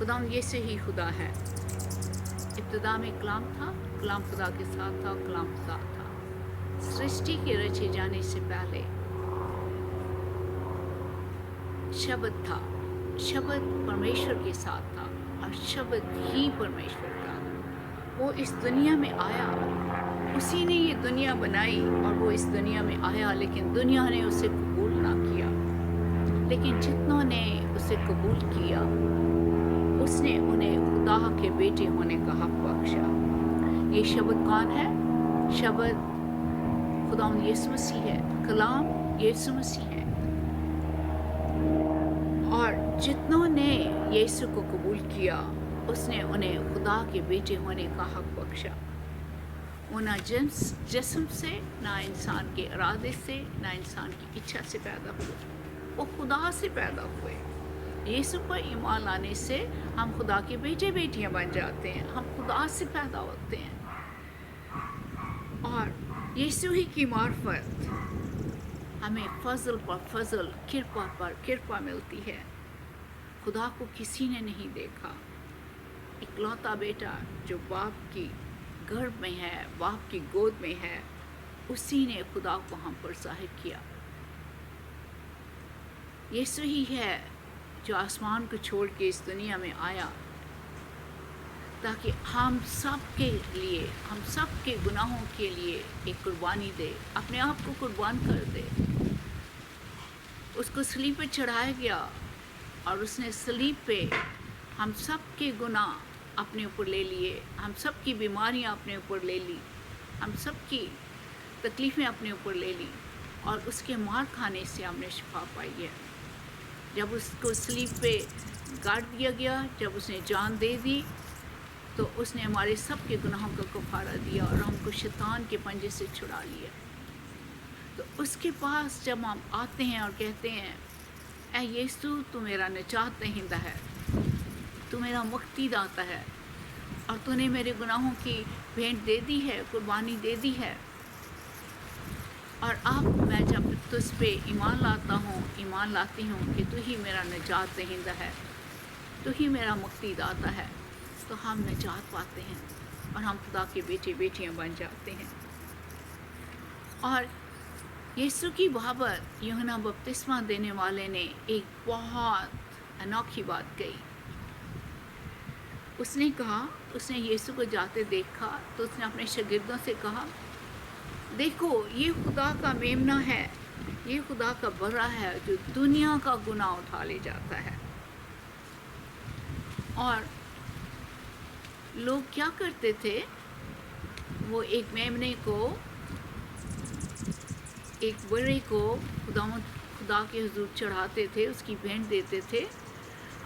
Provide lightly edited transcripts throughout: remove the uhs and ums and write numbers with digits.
खुदावंद ये से ही खुदा है। इब्तिदा में कलाम था, कलाम खुदा के साथ था, कलाम खुदा था। सृष्टि के रचे जाने से पहले शब्द था, शब्द परमेश्वर के साथ था और शब्द ही परमेश्वर था। वो इस दुनिया में आया, उसी ने ये दुनिया बनाई और वो इस दुनिया में आया, लेकिन दुनिया ने उसे कबूल ना किया। लेकिन जितनों ने उसे कबूल किया, उसने उन्हें खुदा के बेटे होने का हक बख्शा। ये शब्द कौन है? शब्द खुदावंद यीशु मसीह है, कलाम यीशु मसीह है। और जितनों ने यीशु को कबूल किया, उसने उन्हें खुदा के बेटे होने का हक बख्शा। वो ना जिस्म से, ना इंसान के इरादे से, ना इंसान की इच्छा से पैदा हुए, वो खुदा से पैदा हुए। यीशु पर ईमान लाने से हम खुदा के बेटे बेटियां बन जाते हैं, हम खुदा से पैदा होते हैं। और यीशु ही की मार्फत हमें फजल पर फजल, कृपा पर कृपा मिलती है। खुदा को किसी ने नहीं देखा। इकलौता बेटा जो बाप की गर्भ में है, बाप की गोद में है, उसी ने खुदा को हम पर जाहिर किया। यीशु ही है जो आसमान को छोड़ के इस दुनिया में आया, ताकि हम सब के लिए, हम सब के गुनाहों के लिए एक कुर्बानी दे, अपने आप को कुर्बान कर दे। उसको सलीब पे चढ़ाया गया और उसने सलीब पे हम सब के गुनाह अपने ऊपर ले लिए, हम सब की बीमारियां अपने ऊपर ले ली, हम सब की तकलीफ़ें अपने ऊपर ले ली, और उसके मार खाने से हमने शिफा पाई है। जब उसको सलीब पे गाड़ दिया गया, जब उसने जान दे दी, तो उसने हमारे सब के गुनाहों का कफारा दिया और हमको शैतान के पंजे से छुड़ा लिया। तो उसके पास जब हम आते हैं और कहते हैं, ऐ यीशु तू मेरा निजात दहिंदा है, तू मेरा मुक्ति दाता है, और तूने मेरे गुनाहों की भेंट दे दी है, कुर्बानी दे दी है, और अब मैं जब तुझ पे ईमान लाती हूँ कि तू ही मेरा निजात दहिंदा है, तू ही मेरा मुक्ति दाता है, तो हम निजात पाते हैं और हम खुदा के बेटे बेटियां बन जाते हैं। और यीशु की बाबत यूहन्ना बपतिस्मा देने वाले ने एक बहुत अनोखी बात कही। उसने कहा, उसने यीशु को जाते देखा तो उसने अपने शागिर्दों से कहा, देखो ये खुदा का मेमना है, ये खुदा का बर्रा है जो दुनिया का गुनाह उठा ले जाता है। और लोग क्या करते थे, वो एक मेमने को, एक बर्रे को खुदा के हुजूर चढ़ाते थे, उसकी भेंट देते थे,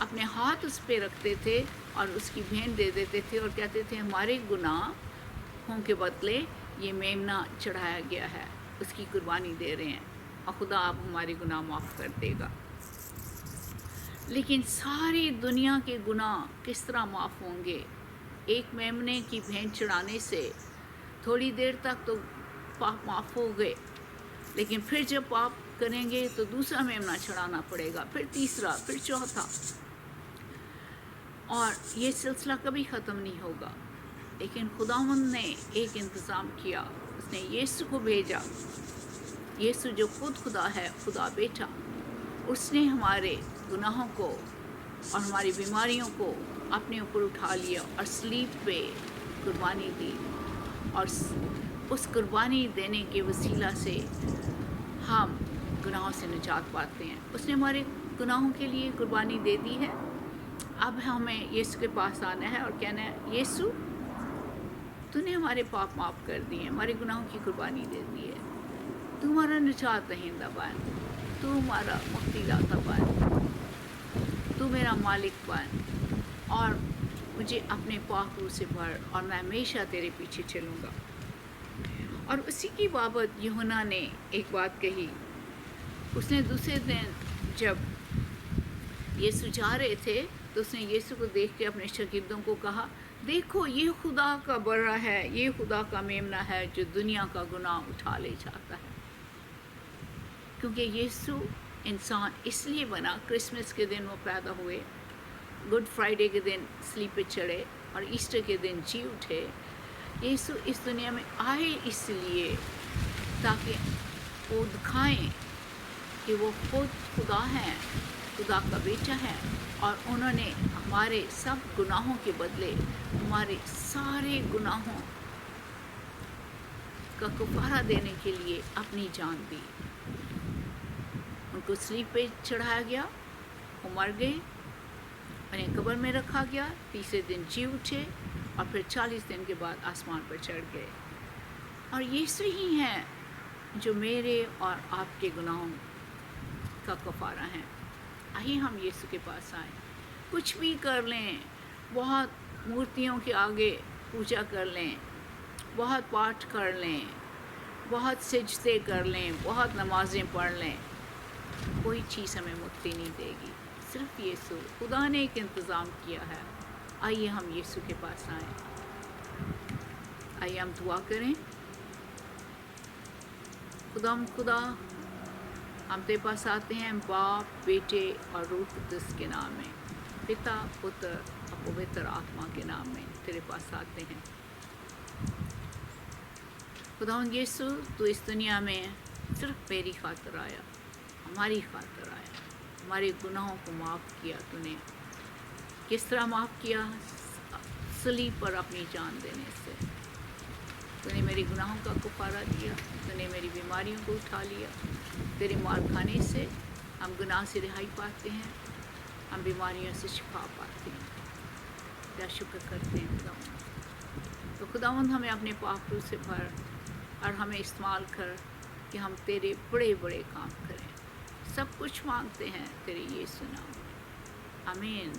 अपने हाथ उस पे रखते थे और उसकी भेंट दे देते थे और कहते थे हमारे गुनाहों के बदले ये मेमना चढ़ाया गया है, उसकी कुर्बानी दे रहे हैं और खुदा आप हमारे गुनाह माफ़ कर देगा। लेकिन सारी दुनिया के गुनाह किस तरह माफ़ होंगे? एक मेमने की भेंट चढ़ाने से थोड़ी देर तक तो पाप माफ़ हो गए, लेकिन फिर जब पाप करेंगे तो दूसरा मेमना चढ़ाना पड़ेगा, फिर तीसरा, फिर चौथा, और ये सिलसिला कभी ख़त्म नहीं होगा। लेकिन खुदावंद ने एक इंतज़ाम किया, उसने यीशु को भेजा। यीशु जो खुद खुदा है, खुदा बेटा, उसने हमारे गुनाहों को और हमारी बीमारियों को अपने ऊपर उठा लिया और सलीब पे कुर्बानी दी, और उस कुर्बानी देने के वसीला से हम गुनाहों से निजात पाते हैं। उसने हमारे गुनाहों के लिए कुर्बानी दे दी है। अब हमें यीशु के पास आना है और कहना है, यीशु तूने हमारे पाप माफ़ कर दिए, हमारे गुनाहों की कुर्बानी दे दी है, तू हमारा निजात दहिंदा बन, तू हमारा मुक्तिदाता बन, तू मेरा मालिक बन, और मुझे अपने पाक रूह से भर, और मैं हमेशा तेरे पीछे चलूँगा। और उसी की बाबत यूहन्ना ने एक बात कही। उसने दूसरे दिन जब यीशु जा रहे थे तो उसने यीशु को देख के अपने शागिर्दों को कहा, देखो ये खुदा का बर्रा है, ये खुदा का मेमना है जो दुनिया का गुनाह उठा ले जाता है। क्योंकि यीशु इंसान इसलिए बना, क्रिसमस के दिन वो पैदा हुए, गुड फ्राइडे के दिन स्लीप पे चढ़े और ईस्टर के दिन जी उठे। यीशु इस दुनिया में आए इसलिए ताकि वो दिखाएं कि वो खुद खुदा हैं, खुदा का बेटा है, और उन्होंने हमारे सब गुनाहों के बदले हमारे सारे गुनाहों का कफारा देने के लिए अपनी जान दी। उनको स्लीप पे चढ़ाया गया, वो मर गए, उन्हें कब्र में रखा गया, तीसरे दिन जी उठे और फिर 40 दिन के बाद आसमान पर चढ़ गए। और यीशु ही हैं जो मेरे और आपके गुनाहों का कफारा है। आइए हम यीशु के पास आए। कुछ भी कर लें, बहुत मूर्तियों के आगे पूजा कर लें, बहुत पाठ कर लें, बहुत सिजदे कर लें, बहुत नमाज़ें पढ़ लें, कोई चीज़ हमें मुक्ति नहीं देगी। सिर्फ यीशु, खुदा ने एक इंतज़ाम किया है। आइए हम यीशु के पास आएँ। आइए हम दुआ करें। खुदा हम तेरे पास आते हैं बाप, बेटे और रूह कुद्दुस के नाम में, पिता, पुत्र और पवित्र आत्मा के नाम में तेरे पास आते हैं। खुदा यीशु, तू इस दुनिया में सिर्फ मेरी खातिर आया, हमारी खातिर आया, हमारे गुनाहों को माफ़ किया। तूने किस तरह माफ़ किया? सलीब पर अपनी जान देने से। तूने मेरे गुनाहों का कफारा दिया, तूने मेरी बीमारियों को उठा लिया। तेरे मार खाने से हम गुनाह से रिहाई पाते हैं, हम बीमारियों से शिफा पाते हैं। तेरा शुक्र करते हैं खुदावंद। तो खुदावंद हमें अपने पाप रूह से भर और हमें इस्तेमाल कर कि हम तेरे बड़े बड़े काम करें। सब कुछ मांगते हैं तेरे यीशु नाम में। आमीन।